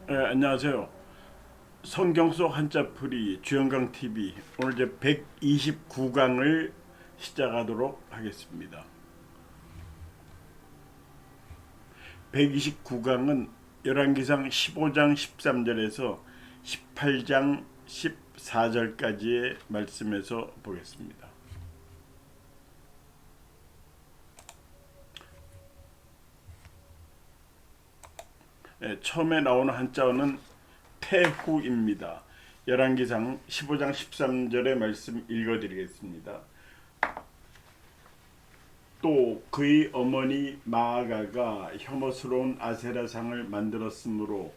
안녕하세요. 성경 속 한자풀이 주영강 TV 오늘 이제 129강을 시작하도록 하겠습니다. 129강은 열왕기상 15장 13절에서 18장 14절까지의 말씀에서 보겠습니다. 처음에 나오는 한자어는 태후입니다. 열왕기상 15장 13절의 말씀 읽어드리겠습니다. 또 그의 어머니 마아가가 혐오스러운 아세라상을 만들었으므로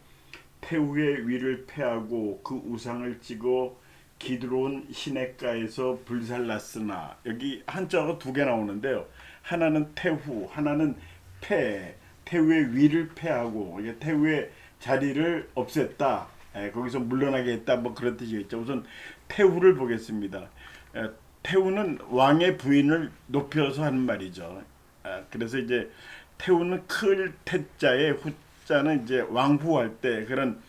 태후의 위를 패하고 그 우상을 찍어 기드론 시냇가에서 불살랐으나, 여기 한자가 두 개 나오는데요. 하나는 태후, 하나는 패. 태후의 위를 패하고 태후의 자리를 없앴다. 거기서 물러나게 했다. 뭐 그런 뜻이겠죠. 우선 태후를 보겠습니다. 태후는 왕의 부인을 높여서 하는 말이죠. 그래서 이제 태후는 클 태자에 후자는 이제 왕후할 때 그런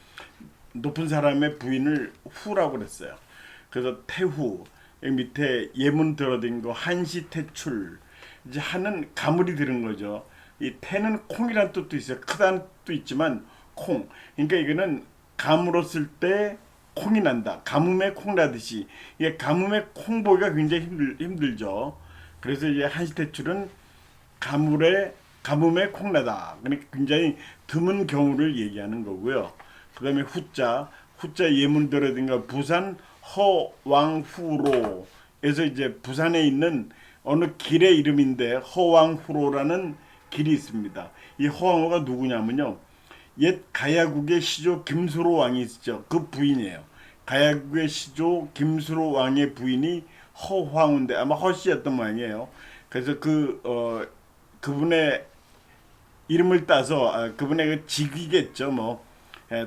높은 사람의 부인을 후라고 그랬어요. 그래서 태후, 여기 밑에 예문 들어든 거 한시 태출, 이제 한은 가물이 들은 거죠. 이 태는 콩이란 뜻도 있어요. 크다는 뜻도 있지만 콩. 그러니까 이거는 가물었을 때 콩이 난다. 가뭄에 콩 나듯이. 이게 가뭄에 콩 보기가 굉장히 힘들죠. 그래서 이제 한시태출은 가뭄에 콩 나다. 그러니까 굉장히 드문 경우를 얘기하는 거고요. 그다음에 후자 예문 들어든가 부산 허왕후로에서 이제 부산에 있는 어느 길의 이름인데 허왕후로라는 길이 있습니다. 이 허왕후가 누구냐면요, 옛 가야국의 시조 김수로 왕이 있죠. 그 부인이에요. 가야국의 시조 김수로 왕의 부인이 허황후인데 아마 허씨였던 모양이에요. 그래서 그분의 이름을 따서 그분의 그 직위겠죠. 뭐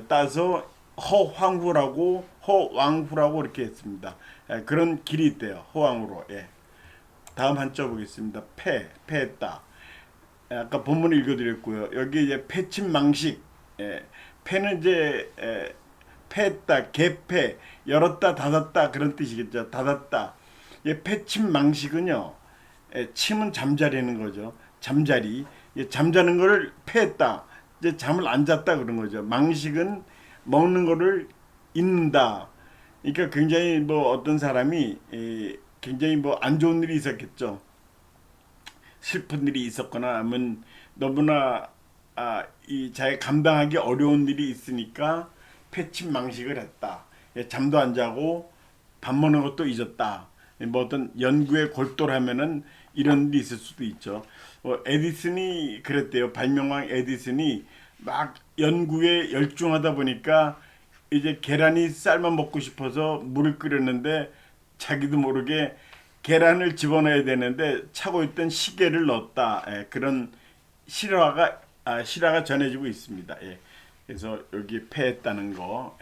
따서 허왕후라고 이렇게 했습니다. 그런 길이 있대요. 허왕후로. 다음 한자 보겠습니다. 패했다. 아까 본문 읽어드렸고요. 여기 이제 패침망식, 패는 이제 패했다, 개패, 열었다, 닫았다 그런 뜻이겠죠. 닫았다. 패침망식은요, 침은 잠자리는 거죠. 잠자리, 잠자는 거를 패했다. 이제 잠을 안 잤다 그런 거죠. 망식은 먹는 거를 잊는다. 그러니까 굉장히 뭐 어떤 사람이 굉장히 뭐 안 좋은 일이 있었겠죠. 슬픈 일이 있었거나 하면 너무나 이 자기 감당하기 어려운 일이 있으니까 패침망식을 했다. 잠도 안 자고 밥 먹는 것도 잊었다. 뭐 어떤 연구에 골똘하면은 이런 일이 있을 수도 있죠. 에디슨이 그랬대요. 발명왕 에디슨이 막 연구에 열중하다 보니까 이제 계란이 삶아 먹고 싶어서 물을 끓였는데 자기도 모르게 계란을 집어넣어야 되는데 차고 있던 시계를 넣었다. 그런 실화가 전해지고 있습니다. 그래서 여기 패했다는 거,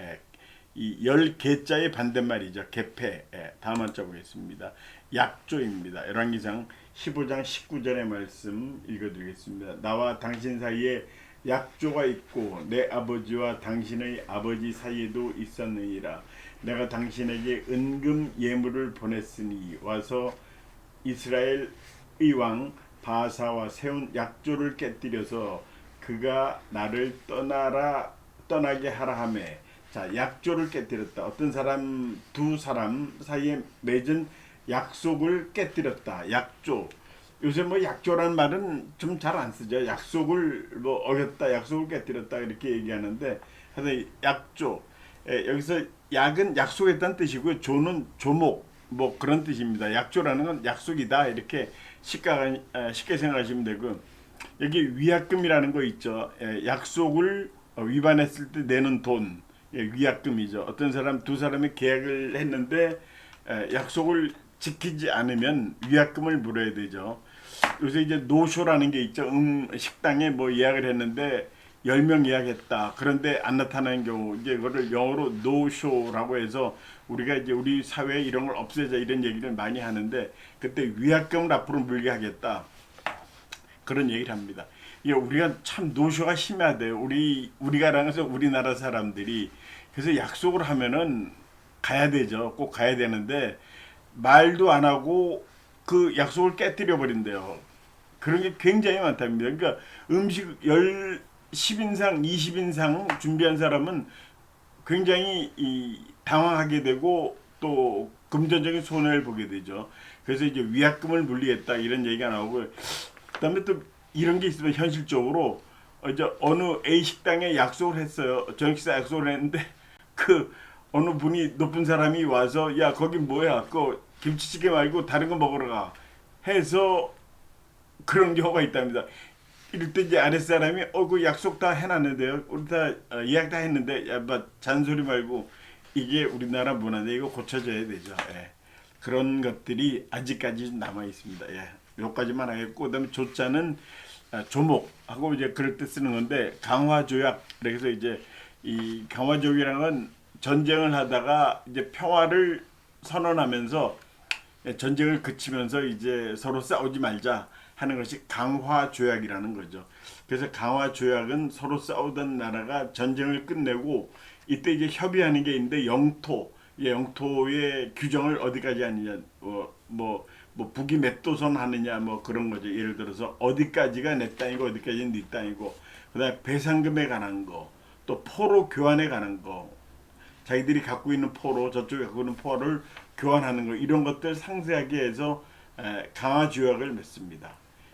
이 열개자의 반대말이죠. 개패. 다음 한자 보겠습니다. 약조입니다. 열왕기상 15장 19절의 말씀 읽어드리겠습니다. 나와 당신 사이에 약조가 있고 내 아버지와 당신의 아버지 사이에도 있었느니라. 내가 당신에게 은금 예물을 보냈으니 와서 이스라엘의 왕 바사와 세운 약조를 깨뜨려서 그가 나를 떠나게 하라 하매. 자, 약조를 깨뜨렸다. 어떤 사람, 두 사람 사이에 맺은 약속을 깨뜨렸다. 약조. 요새 뭐 약조라는 말은 좀 잘 안 쓰죠. 약속을 뭐 어겼다, 약속을 깨뜨렸다 이렇게 얘기하는데, 그래서 약조. 여기서 약은 약속했다는 뜻이고요. 조는 조목 뭐 그런 뜻입니다. 약조라는 건 약속이다 이렇게 쉽게 생각하시면 되고, 여기 위약금이라는 거 있죠. 약속을 위반했을 때 내는 돈, 위약금이죠. 어떤 사람 두 사람이 계약을 했는데 약속을 지키지 않으면 위약금을 물어야 되죠. 요새 이제 노쇼라는 게 있죠. 식당에 뭐 예약을 했는데 10명 예약했다. 그런데 안 나타나는 경우, 이제 그거를 영어로 노쇼라고 해서 우리가 이제 우리 사회에 이런 걸 없애자 이런 얘기를 많이 하는데, 그때 위약금을 앞으로 물게 하겠다. 그런 얘기를 합니다. 예, 우리가 참 노쇼가 심하대요. 우리가라서 우리나라 사람들이 그래서 약속을 하면은 가야 되죠. 꼭 가야 되는데 말도 안 하고 그 약속을 깨뜨려 버린대요. 그런 게 굉장히 많답니다. 그러니까 음식 10인상, 20인상 준비한 사람은 굉장히 당황하게 되고 또 금전적인 손해를 보게 되죠. 그래서 이제 위약금을 물리겠다 이런 얘기가 나오고 그다음에 또 이런 게 있으면 현실적으로 이제 어느 A 식당에 약속을 했어요. 저녁 식사 약속을 했는데 그 어느 분이 높은 사람이 와서 야 거기 뭐야 그 김치찌개 말고 다른 거 먹으러 가 해서 그런 경우가 있답니다. 이럴 때 이제 아랫사람이 그 약속 다 해놨는데요. 우리 다 예약 다 했는데 야, 뭐 잔소리 말고 이게 우리나라 문화인데 이거 고쳐져야 되죠. 예. 그런 것들이 아직까지 남아 있습니다. 예. 요까지만 하겠고 그다음에 조자는 조목하고 이제 그럴 때 쓰는 건데 강화조약 그래서 이제 이 강화조약이라는 건 전쟁을 하다가 이제 평화를 선언하면서 전쟁을 그치면서 이제 서로 싸우지 말자 하는 것이 강화 조약이라는 거죠. 그래서 강화 조약은 서로 싸우던 나라가 전쟁을 끝내고 이때 이제 협의하는 게 있는데 영토의 규정을 어디까지 하느냐, 뭐 북이 몇 도선 하느냐, 뭐 그런 거죠. 예를 들어서 어디까지가 내 땅이고 어디까지는 네 땅이고, 그다음에 배상금에 관한 거, 또 포로 교환에 관한 거, 자기들이 갖고 있는 포로 저쪽에 갖고 있는 포로를 교환하는 거 이런 것들 상세하게 해서 강화 조약을 맺습니다.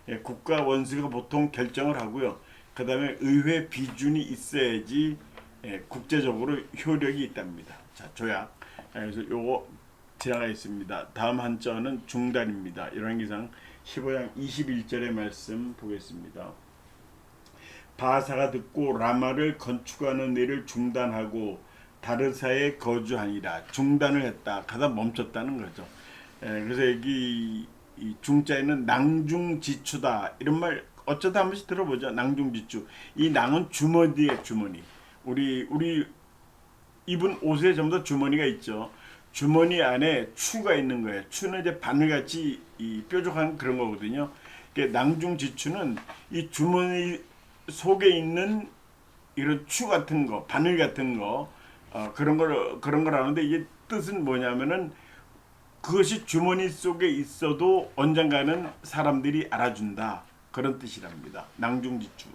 예, 국가 원수가 보통 결정을 하고요. 그 다음에 의회 비준이 있어야지 국제적으로 효력이 있답니다. 자, 조약. 그래서 요거 지나가 있습니다. 다음 한자는 중단입니다. 열왕기상 15장 21절의 말씀 보겠습니다. 바사가 듣고 라마를 건축하는 일을 중단하고 다르사에 거주하니라. 중단을 했다. 가다 멈췄다는 거죠. 그래서 여기 이 중자에는 낭중지추다 이런 말 어쩌다 한 번씩 들어보죠. 낭중지추. 이 낭은 주머니에 주머니. 우리 입은 옷에 전부 다 주머니가 있죠. 주머니 안에 추가 있는 거예요. 추는 이제 바늘같이 이 뾰족한 그런 거거든요. 낭중지추는 이 주머니 속에 있는 이런 추 같은 거, 바늘 같은 거, 그런 걸 하는데 이게 뜻은 뭐냐면은 그것이 주머니 속에 있어도 언젠가는 사람들이 알아준다 그런 뜻이랍니다. 낭중지추.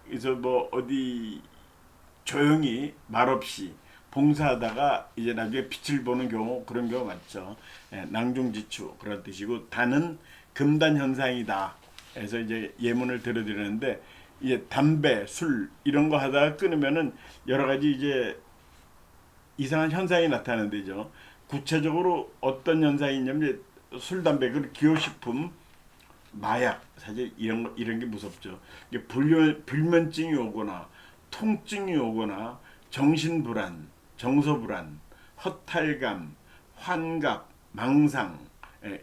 그래서 뭐 어디 조용히 말없이 봉사하다가 이제 나중에 빛을 보는 경우 그런 경우 많죠. 낭중지추 그런 뜻이고 단은 금단 현상이다. 그래서 이제 예문을 들어드리는데 이제 담배, 술 이런 거 하다가 끊으면은 여러 가지 이제 이상한 현상이 나타나는 데죠. 구체적으로 어떤 현상이 있냐면 술, 담배, 그리고 기호식품, 마약 사실 이런 게 무섭죠. 이게 불면증이 오거나 통증이 오거나 정신불안, 정서불안, 허탈감, 환각, 망상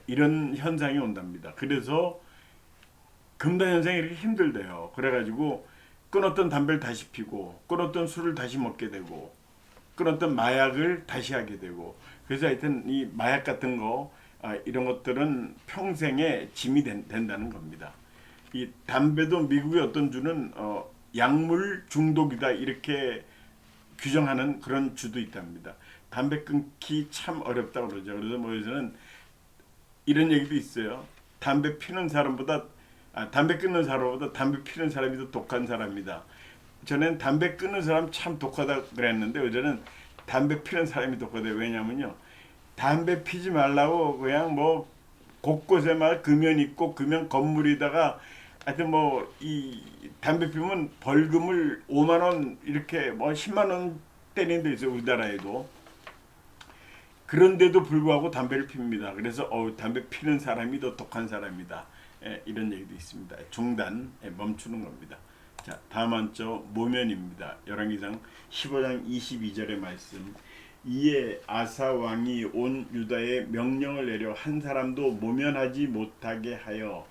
이런 현상이 온답니다. 그래서 금단 현상이 이렇게 힘들대요. 그래가지고 끊었던 담배를 다시 피고 끊었던 술을 다시 먹게 되고 끊었던 마약을 다시 하게 되고 그래서 하여튼 이 마약 같은 거 이런 것들은 평생의 짐이 된다는 겁니다. 이 담배도 미국의 어떤 주는 약물 중독이다 이렇게 규정하는 그런 주도 있답니다. 담배 끊기 참 어렵다고 그러죠. 그래서 뭐에서는 이런 얘기도 있어요. 담배 끊는 사람보다 담배 피는 사람이 더 독한 사람이다. 전엔 담배 끊는 사람 참 독하다 그랬는데 요새는 담배 피는 사람이 독하다. 왜냐면요. 담배 피지 말라고 그냥 뭐 곳곳에 막 금연 있고 금연 건물에다가 하여튼 뭐 이 담배 피면 벌금을 5만 원 이렇게 뭐 10만 원 때리는 데 있어요. 우리나라에도. 그런데도 불구하고 담배를 핍니다. 그래서 담배 피는 사람이 더 독한 사람이다. 이런 얘기도 있습니다. 중단, 멈추는 겁니다. 자, 다음 한조 모면입니다. 열왕기상 15장 22절의 말씀. 이에 아사 왕이 온 유다에 명령을 내려 한 사람도 모면하지 못하게 하여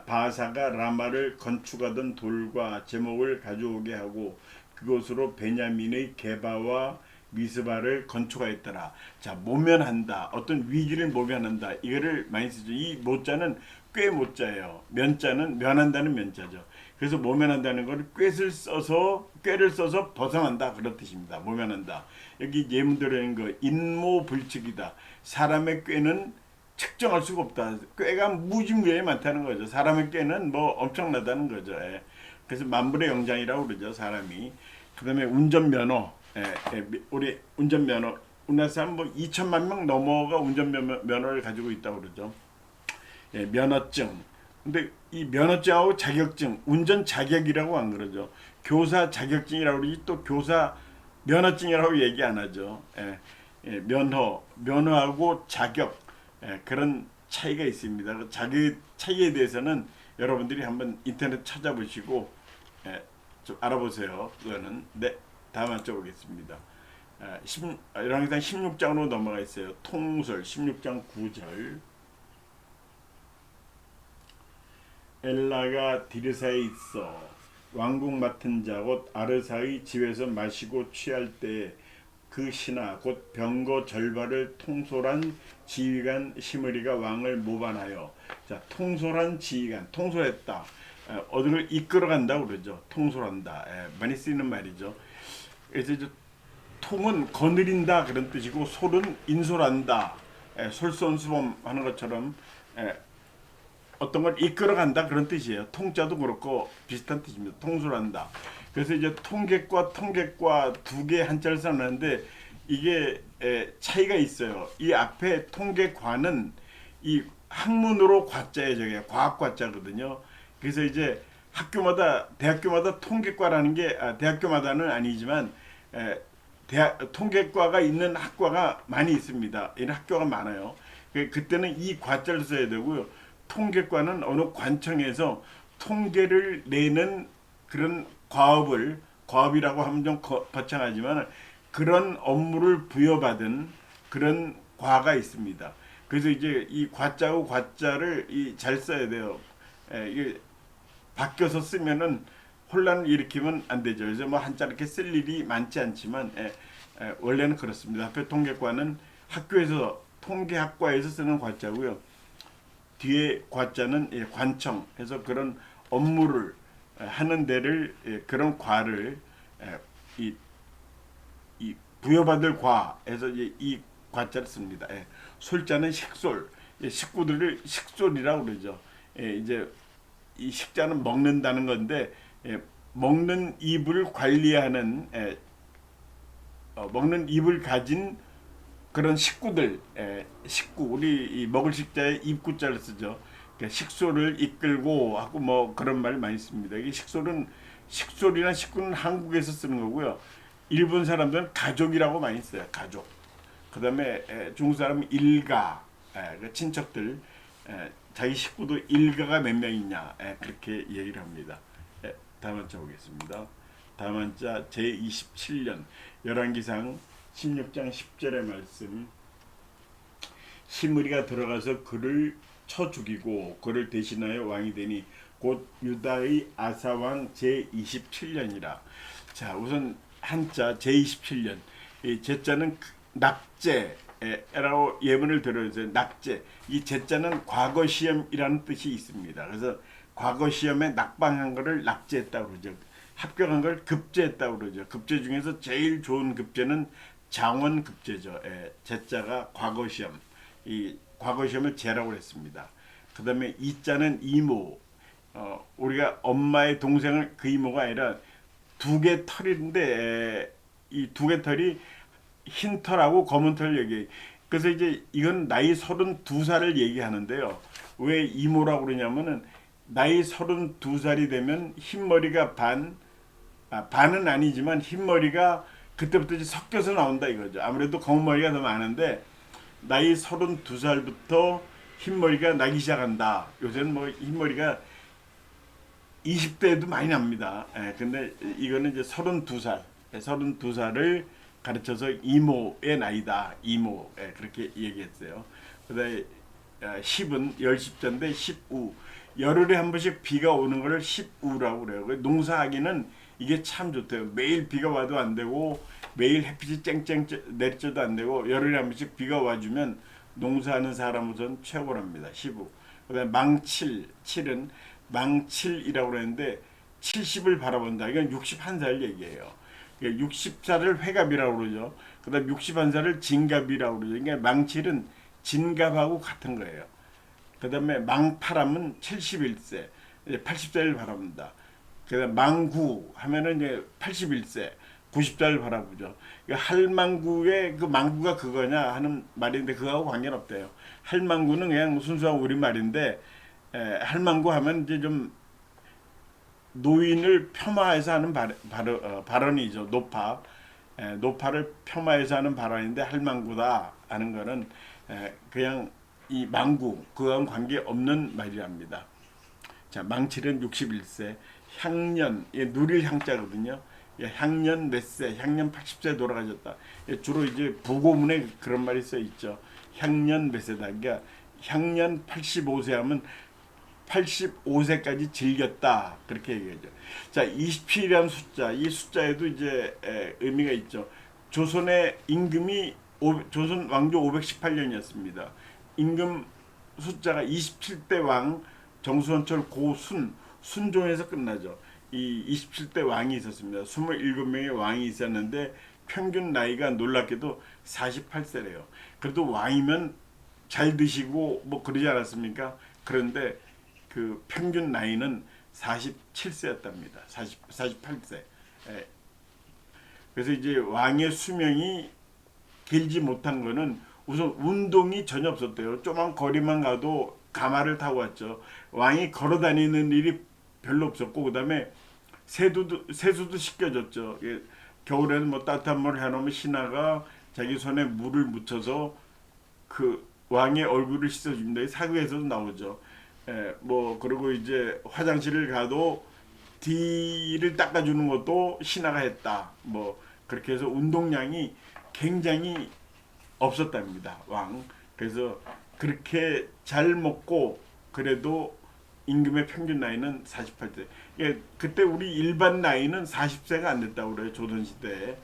바사가 라마를 건축하던 돌과 제목을 가져오게 하고 그곳으로 베냐민의 게바와 미스바를 건축하였더라. 자, 모면한다. 어떤 위기를 모면한다. 이거를 많이 쓰죠. 이 모자는 꽤 모자예요. 면자는 면한다는 면자죠. 그래서 모면한다는 걸 꾀를 써서 벗어난다 그런 뜻입니다. 모면한다. 여기 예문대로 거 인모불측이다. 사람의 꾀는 측정할 수가 없다. 꾀가 무지무지하게 많다는 거죠. 사람의 꾀는 뭐 엄청나다는 거죠. 예. 그래서 만불의 영장이라고 그러죠. 사람이. 그다음에 운전면허. 우리 운전면허. 우리나라 사람 뭐 2천만 명 넘어가 운전면허를 가지고 있다고 그러죠. 예, 면허증. 근데 이 면허증하고 자격증, 운전 자격이라고 안 그러죠. 교사 자격증이라고 그러지 또 교사 면허증이라고 얘기 안 하죠. 면허하고 자격, 그런 차이가 있습니다. 그 자기 차이에 대해서는 여러분들이 한번 인터넷 찾아보시고 좀 알아보세요. 그거는 네, 다음 한번 보겠습니다. 열왕기상 16장으로 넘어가 있어요. 통솔 16장 9절. 엘라가 디르사에 있어 왕궁 맡은 자 곧 아르사의 집에서 마시고 취할 때에 그 신하 곧 병거 절반을 통솔한 지휘관 시므리가 왕을 모반하여. 자, 통솔한 지휘관, 통솔했다. 어디를 이끌어간다고 그러죠. 통솔한다. 많이 쓰이는 말이죠. 그래서 이제 통은 거느린다 그런 뜻이고 솔은 인솔한다. 솔선수범하는 것처럼 어떤 걸 이끌어간다 그런 뜻이에요. 통자도 그렇고 비슷한 뜻입니다. 통솔한다. 그래서 이제 통객과 두 개 한자를 써놨는데 이게 차이가 있어요. 이 앞에 통객과는 이 학문으로 과자에 저게 과학과자거든요. 그래서 이제 대학교마다 통객과라는 게 대학교마다는 아니지만 통객과가 있는 학과가 많이 있습니다. 이런 학교가 많아요. 그때는 이 과자를 써야 되고요. 통계과는 어느 관청에서 통계를 내는 그런 과업이라고 하면 좀 거창하지만 그런 업무를 부여받은 그런 과가 있습니다. 그래서 이제 이 과자하고 과자를 잘 써야 돼요. 이게 바뀌어서 쓰면은 혼란을 일으키면 안 되죠. 그래서 뭐 한자 이렇게 쓸 일이 많지 않지만 원래는 그렇습니다. 앞에 통계과는 학교에서 통계학과에서 쓰는 과자고요. 뒤에 과자는 관청 해서 그런 업무를 하는 데를 그런 과를 이 부여받을 과에서 이 과자를 씁니다. 솔자는 식솔, 식구들을 식솔이라고 그러죠. 이제 이 식자는 먹는다는 건데 먹는 입을 관리하는 먹는 입을 가진 그런 식구들, 식구, 우리 먹을 식자에 입구자를 쓰죠. 그러니까 식소를 이끌고 하고 뭐 그런 말 많이 씁니다. 이게 식솔이나 식구는 한국에서 쓰는 거고요. 일본 사람들은 가족이라고 많이 써요. 가족. 그다음에 중국 사람은 일가, 친척들, 자기 식구도 일가가 몇 명이냐 그렇게 얘기를 합니다. 다음 한자 보겠습니다. 다음 한자 제27년 열왕기상 16장 10절의 말씀. 시므리가 들어가서 그를 쳐 죽이고 그를 대신하여 왕이 되니 곧 유다의 아사왕 제27년이라. 자, 우선 한자 제27년. 이 제자는 낙제라고 예문을 들어주세요. 낙제. 이 제자는 과거 시험이라는 뜻이 있습니다. 그래서 과거 시험에 낙방한 거를 낙제했다고 그러죠. 합격한 걸 급제했다고 그러죠. 급제 중에서 제일 좋은 급제는 장원급제죠. 제자가 과거 시험, 이 과거 시험을 제라고 했습니다. 그다음에 이자는 이모, 우리가 엄마의 동생을 그 이모가 아니라 두 개 털인데 이 두 개 털이 흰 털하고 검은 털 얘기. 그래서 이제 이건 나이 32살을 얘기하는데요. 왜 이모라고 그러냐면은 나이 32살이 되면 흰머리가 반은 아니지만 흰머리가 그때부터 이제 섞여서 나온다 이거죠. 아무래도 검은 머리가 더 많은데 나이 32살부터 흰머리가 나기 시작한다. 요새는 뭐 흰머리가 20대에도 많이 납니다. 근데 이거는 이제 32살을 가르쳐서 이모의 나이다. 이모. 그렇게 얘기했어요. 그다음에 10은 열십자인데 10우. 열흘에 한 번씩 비가 오는 거를 10우라고 그래요. 농사하기는 이게 참 좋대요. 매일 비가 와도 안 되고 매일 햇빛이 쨍쨍 내리쳐도 안 되고 열흘에 한 번씩 비가 와주면 농사하는 사람 우선 최고랍니다. 시부. 그다음에 망칠, 칠은 망칠이라고 그러는데 70을 바라본다. 이건 61살 얘기예요. 60살을 회갑이라고 그러죠. 그다음 61살을 진갑이라고 그러죠. 그러니까 망칠은 진갑하고 같은 거예요. 그다음에 망파람은 71세, 80세를 바라본다. 그다음 망구 하면은 이제 81세, 90세를 바라보죠. 그러니까 할망구의 그 망구가 그거냐 하는 말인데 그거하고 관계는 없대요. 할망구는 그냥 순수한 우리말인데 할망구 하면 이제 좀 노인을 폄하해서 하는 발언이죠. 노파를 폄하해서 하는 발언인데 할망구다 하는 거는 그냥 이 망구 그와는 관계 없는 말이랍니다. 자, 망칠은 61세, 향년 누릴 향자거든요. 향년 몇 세, 향년 80세 돌아가셨다. 주로 이제 부고문에 그런 말이 써 있죠. 향년 몇 세다. 그러니까 향년 85세 하면 85세까지 즐겼다 그렇게 얘기하죠. 자, 27이라는 숫자, 이 숫자에도 이제 의미가 있죠. 조선의 임금이 조선 왕조 518년이었습니다. 임금 숫자가 27대 왕 정수원철 고순 순종에서 끝나죠. 이 27대 왕이 있었습니다. 27명의 왕이 있었는데 평균 나이가 놀랍게도 48세래요. 그래도 왕이면 잘 드시고 뭐 그러지 않았습니까? 그런데 그 평균 나이는 47세였답니다. 48세. 그래서 이제 왕의 수명이 길지 못한 거는 우선 운동이 전혀 없었대요. 조만 거리만 가도 가마를 타고 왔죠. 왕이 걸어 다니는 일이 별로 없었고, 그 다음에 세수도 씻겨줬죠. 겨울에는 뭐 따뜻한 물 해놓으면 신하가 자기 손에 물을 묻혀서 그 왕의 얼굴을 씻어줍니다. 사극에서도 나오죠. 뭐 그리고 이제 화장실을 가도 뒤를 닦아주는 것도 신하가 했다. 뭐 그렇게 해서 운동량이 굉장히 없었답니다. 왕. 그래서 그렇게 잘 먹고 그래도 임금의 평균 나이는 48세. 그때 우리 일반 나이는 40세가 안 됐다고 그래요. 조선시대에.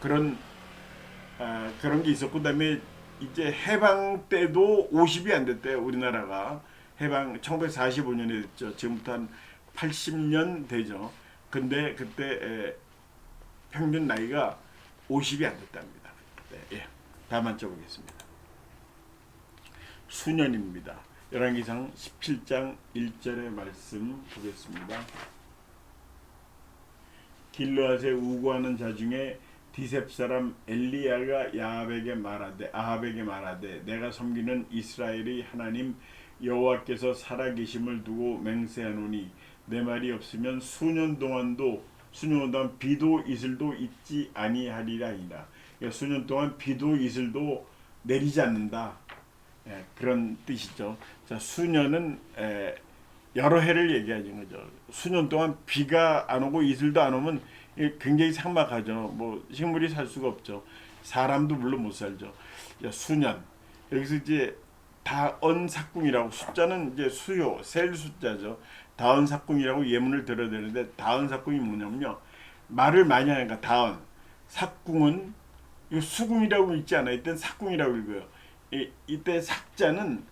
그런 게 있었고, 그다음에 이제 해방 때도 50이 안 됐대요. 우리나라가 해방 1945년에 됐죠. 지금부터 한 80년 되죠. 근데 그때 평균 나이가 50이 안 됐답니다. 예. 다음 한번 보겠습니다. 수년입니다. 열왕기상 17장 1절의 말씀 보겠습니다. 길르앗에 우고하는 자 중에 디셉 사람 엘리야가 아합에게 말하되 내가 섬기는 이스라엘의 하나님 여호와께서 살아계심을 두고 맹세하노니 내 말이 없으면 수년 동안 비도 이슬도 있지 아니하리라이다. 수년 동안 비도 이슬도 내리지 않는다. 그런 뜻이죠. 자, 수년은 여러 해를 얘기하는 거죠. 수년 동안 비가 안 오고 이슬도 안 오면 굉장히 삭막하죠. 뭐 식물이 살 수가 없죠. 사람도 물론 못 살죠. 수년. 여기서 이제 다언삭궁이라고 숫자는 이제 수요, 셀 숫자죠. 다언삭궁이라고 예문을 들어야 되는데 다언삭궁이 뭐냐면요. 말을 많이 하니까 다언. 삭궁은 이 수궁이라고 읽지 않아요. 이때는 삭궁이라고 읽어요. 이때 삭자는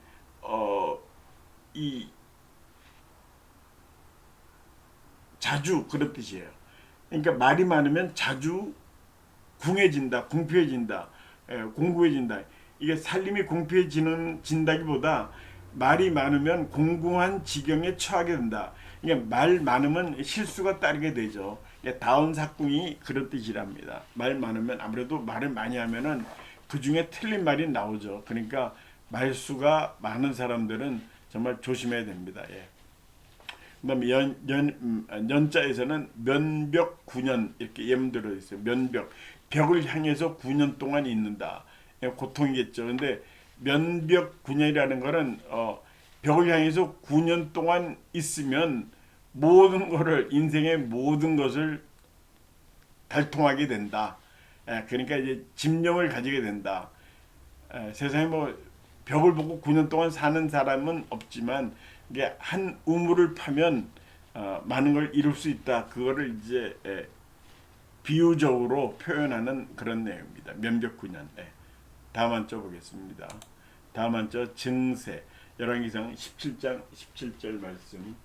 이 자주 그런 뜻이에요. 그러니까 말이 많으면 자주 궁해진다, 궁피해진다, 공부해진다. 이게 살림이 궁피해진다기보다 말이 많으면 공공한 지경에 처하게 된다. 그러니까 말 많으면 실수가 따르게 되죠. 다운삭궁이 그런 뜻이랍니다. 말 많으면 아무래도 말을 많이 하면은 그 중에 틀린 말이 나오죠. 그러니까 말수가 많은 사람들은 정말 조심해야 됩니다. 그다음에 연자에서는 면벽 9년 이렇게 예문 들어 있어요. 면벽, 벽을 향해서 9년 동안 있는다. 고통이겠죠. 근데 면벽 9년이라는 거는 벽을 향해서 9년 동안 있으면 모든 거를 인생의 모든 것을 달통하게 된다. 그러니까 이제 집념을 가지게 된다. 세상에 뭐 벽을 보고 9년 동안 사는 사람은 없지만 이게 한 우물을 파면 많은 걸 이룰 수 있다. 그거를 이제 비유적으로 표현하는 그런 내용입니다. 면벽 9년. 다음 한자 보겠습니다. 다음 한자 증세. 열왕기상 17장 17절 말씀.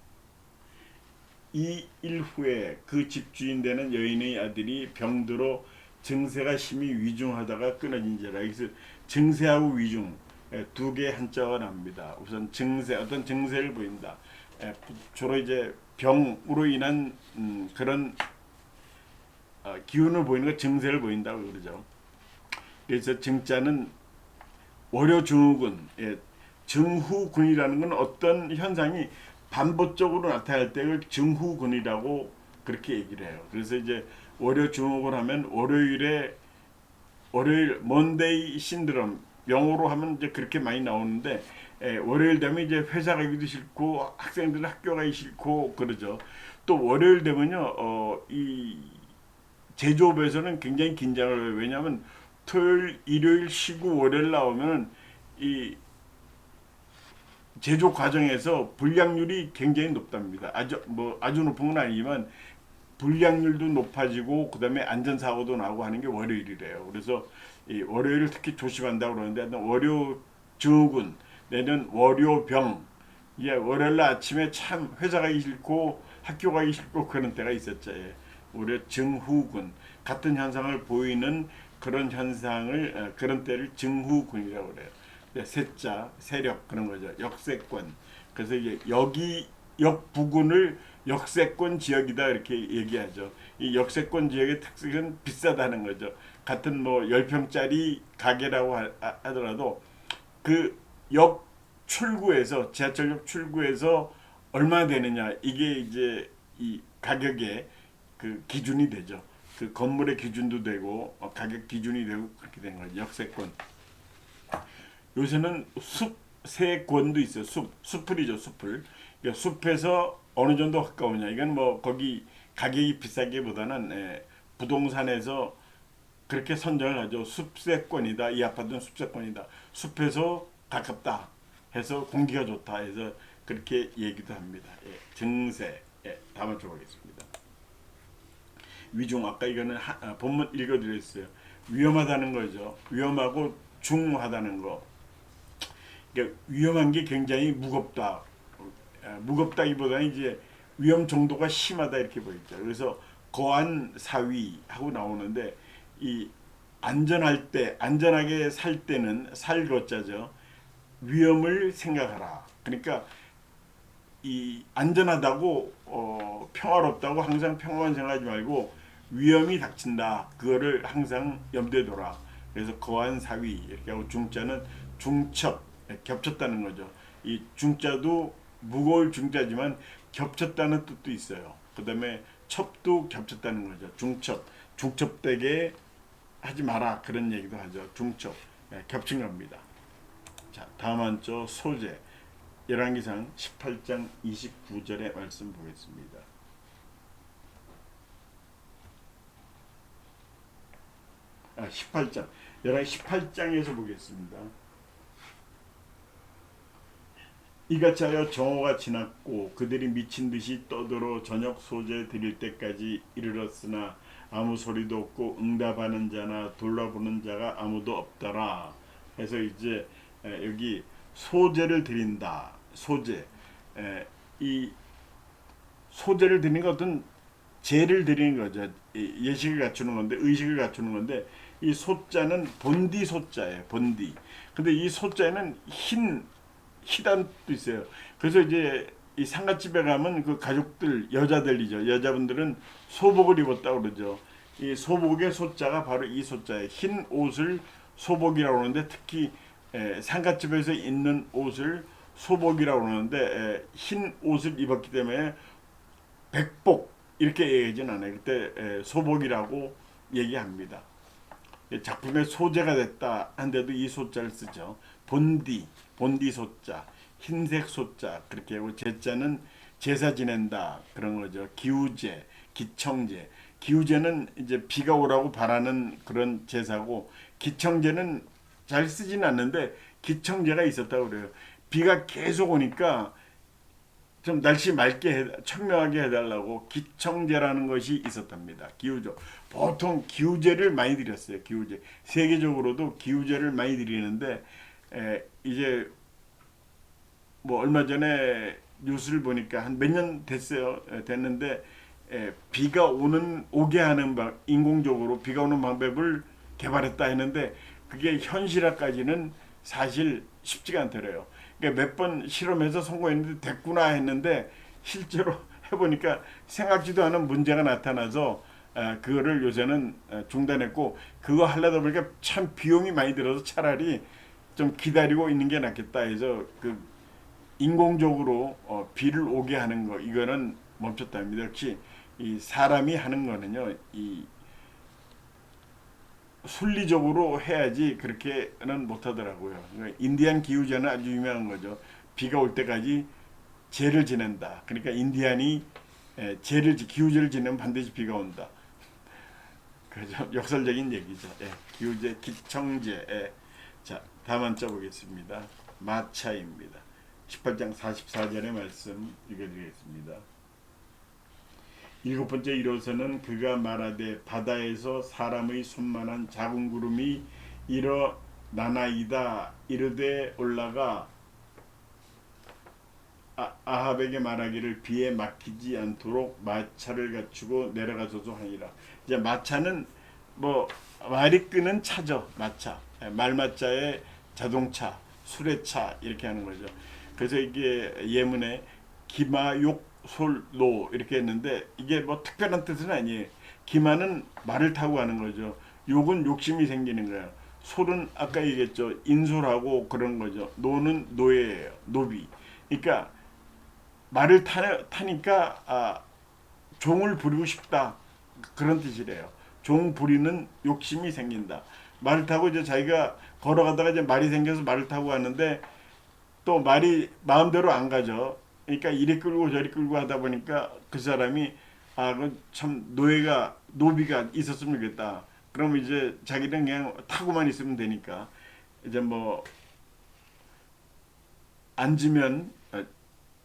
이 일 후에 그 집주인 되는 여인의 아들이 병들어 증세가 심히 위중하다가 끊어진지라. 여기서 증세하고 위중 두 개 한자가 납니다. 우선 증세, 어떤 증세를 보인다. 주로 이제 병으로 인한 그런 기운을 보이는 거 증세를 보인다고 그러죠. 그래서 증자는 월요증후군, 증후군이라는 건 어떤 현상이 반복적으로 나타날 때를 증후군이라고 그렇게 얘기를 해요. 그래서 이제 월요증후군 하면 월요일 먼데이 신드롬 영어로 하면 이제 그렇게 많이 나오는데 월요일 되면 이제 회사 가기도 싫고 학생들은 학교 가기 싫고 그러죠. 또 월요일 되면요, 이 제조업에서는 굉장히 긴장을 해요. 왜냐하면 토요일, 일요일 쉬고 월요일 나오면 이 제조 과정에서 불량률이 굉장히 높답니다. 아주 높은 건 아니지만 불량률도 높아지고 그다음에 안전사고도 나고 하는 게 월요일이래요. 그래서 이 월요일을 특히 조심한다고 그러는데 월요 증후군 내는 월요병 월요일 아침에 참 회사 가기 싫고 학교 가기 싫고 그런 때가 있었죠. 월요 증후군 같은 현상을 보이는 그런 현상을 그런 때를 증후군이라고 그래요. 세자 세력 그런 거죠. 역세권. 그래서 이제 여기 역 부근을 역세권 지역이다 이렇게 얘기하죠. 이 역세권 지역의 특색은 비싸다는 거죠. 같은 뭐 10평짜리 가게라고 하더라도 그 역 출구에서 지하철역 출구에서 얼마 되느냐 이게 이제 이 가격의 그 기준이 되죠. 그 건물의 기준도 되고 가격 기준이 되고 그렇게 된 거죠. 역세권. 요새는 숲세권도 있어요. 숲풀이죠. 숲풀. 그러니까 숲에서 어느 정도 가까우냐. 이건 뭐 거기 가격이 비싸기보다는 부동산에서 그렇게 선정을 하죠. 숲세권이다. 이 아파트는 숲세권이다. 숲에서 가깝다 해서 공기가 좋다 해서 그렇게 얘기도 합니다. 증세. 다음 줘보겠습니다. 위중 아까 이거는 본문 읽어드렸어요. 위험하다는 거죠. 위험하고 중하다는 거. 그러니까 위험한 게 굉장히 무겁다. 무겁다기보다는 이제 위험 정도가 심하다 이렇게 보이죠. 그래서 거한 사위 하고 나오는데 이 안전할 때 안전하게 살 때는 살거자죠. 위험을 생각하라. 그러니까 이 안전하다고 평화롭다고 항상 평화만 생각하지 말고 위험이 닥친다. 그거를 항상 염두에 둬라. 그래서 거한 사위 이렇게 하고 중자는 중첩 겹쳤다는 거죠. 이 중자도 무거울 중자지만 겹쳤다는 뜻도 있어요. 그 다음에 첩도 겹쳤다는 거죠. 중첩되게 하지 마라 그런 얘기도 하죠. 중첩 겹친 겁니다. 자, 다음 한조 소재. 열왕기상 18장 29절의 말씀 보겠습니다. 18장. 열왕 18장에서 보겠습니다. 이같이 하여 정오가 지났고 그들이 미친 듯이 떠들어 저녁 소재 드릴 때까지 이르렀으나 아무 소리도 없고 응답하는 자나 돌아보는 자가 아무도 없더라. 그래서 이제 여기 소재를 드린다. 소재. 이 소재를 드리는 건 어떤 제를 드리는 거죠. 예식을 갖추는 건데 의식을 갖추는 건데 이 소자는 본디 소자예요. 본디. 근데 이 소자에는 희단도 있어요. 그래서 이제 이 상갓집에 가면 그 가족들 여자들이죠. 여자분들은 소복을 입었다고 그러죠. 이 소복의 소자가 바로 이 소자예요. 흰 옷을 소복이라고 하는데 특히 상갓집에서 입는 옷을 소복이라고 그러는데 흰 옷을 입었기 때문에 백복 이렇게 얘기하진 않아요. 그때 소복이라고 얘기합니다. 작품의 소재가 됐다 한데도 이 소자를 쓰죠. 본디 소자, 흰색 소자 그렇게 하고 제자는 제사 지낸다 그런 거죠. 기우제, 기청제. 기우제는 이제 비가 오라고 바라는 그런 제사고 기청제는 잘 쓰지는 않는데 기청제가 있었다고 그래요. 비가 계속 오니까 좀 날씨 맑게 청명하게 해달라고 기청제라는 것이 있었답니다. 기우제. 보통 기우제를 많이 드렸어요. 기우제. 세계적으로도 기우제를 많이 드리는데 이제 뭐 얼마 전에 뉴스를 보니까 한 몇 년 됐어요. 됐는데 비가 오게 하는 인공적으로 비가 오는 방법을 개발했다 했는데 그게 현실화까지는 사실 쉽지가 않더래요. 그러니까 몇 번 실험해서 성공했는데 됐구나 했는데 실제로 해보니까 생각지도 않은 문제가 나타나서 그거를 요새는 중단했고 그거 하려다 보니까 참 비용이 많이 들어서 차라리 좀 기다리고 있는 게 낫겠다 해서 그 인공적으로 비를 오게 하는 거 이거는 멈췄답니다. 역시 이 사람이 하는 거는요 이 순리적으로 해야지 그렇게는 못하더라고요. 그러니까 인디안 기후제는 아주 유명한 거죠. 비가 올 때까지 제를 지낸다. 그러니까 인디안이 기후제를 지내면 반드시 비가 온다. 그죠? 역설적인 얘기죠. 기후제, 기청제. 자, 다음 한자 보겠습니다. 마차입니다. 18장 44절의 말씀 읽어드리겠습니다. 일곱 번째 이로서는 그가 말하되 바다에서 사람의 손만한 작은 구름이 일어나나이다. 이르되 올라가 아합에게 말하기를 비에 막히지 않도록 마차를 갖추고 내려가소서 하니라. 이제 마차는 뭐 말이 끄는 차죠. 마차. 말마자에 자동차, 수레차 이렇게 하는 거죠. 그래서 이게 예문에 기마욕솔로 이렇게 했는데 이게 뭐 특별한 뜻은 아니에요. 기마는 말을 타고 가는 거죠. 욕은 욕심이 생기는 거예요. 솔은 아까 얘기했죠. 인솔하고 그런 거죠. 노는 노예예요. 노비. 그러니까 말을 타니까 종을 부리고 싶다 그런 뜻이래요. 종 부리는 욕심이 생긴다. 말을 타고 이제 자기가 걸어가다가 이제 말이 생겨서 말을 타고 가는데 또 말이 마음대로 안 가죠. 그러니까 이리 끌고 저리 끌고 하다 보니까 그 사람이 참 노비가 있었으면 좋겠다. 그러면 이제 자기는 그냥 타고만 있으면 되니까 이제 뭐 앉으면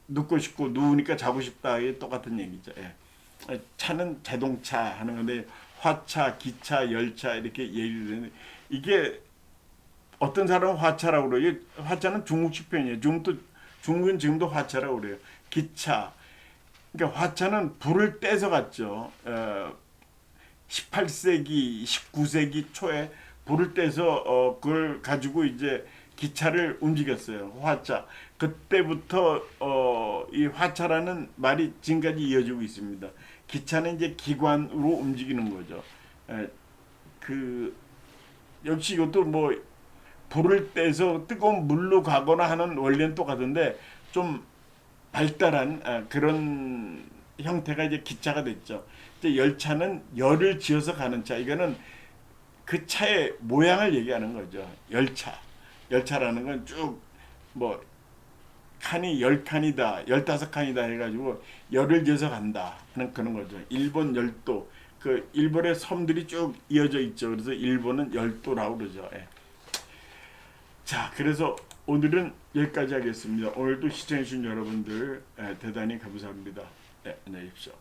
눕고 싶고 누우니까 자고 싶다. 이게 똑같은 얘기죠. 차는 자동차 하는 건데 화차, 기차, 열차 이렇게 얘기를 하는데 이게 어떤 사람은 화차라고 그래요. 화차는 중국식 표현이에요. 중국은 지금도 화차라고 그래요. 기차. 그러니까 화차는 불을 떼서 갔죠. 18세기, 19세기 초에 불을 떼서 그걸 가지고 이제 기차를 움직였어요. 화차. 그때부터 이 화차라는 말이 지금까지 이어지고 있습니다. 기차는 이제 기관으로 움직이는 거죠. 역시 이것도 뭐 불을 떼서 뜨거운 물로 가거나 하는 원리는 똑같은데 좀 발달한 그런 형태가 이제 기차가 됐죠. 이제 열차는 열을 지어서 가는 차. 이거는 그 차의 모양을 얘기하는 거죠. 열차라는 건 쭉 뭐 칸이 10칸이다, 15칸이다 해가지고 열을 지어서 간다 하는 그런 거죠. 일본 열도, 그 일본의 섬들이 쭉 이어져 있죠. 그래서 일본은 열도라고 그러죠. 자, 그래서 오늘은 여기까지 하겠습니다. 오늘도 시청해주신 여러분들 대단히 감사합니다. 안녕히 계십시오.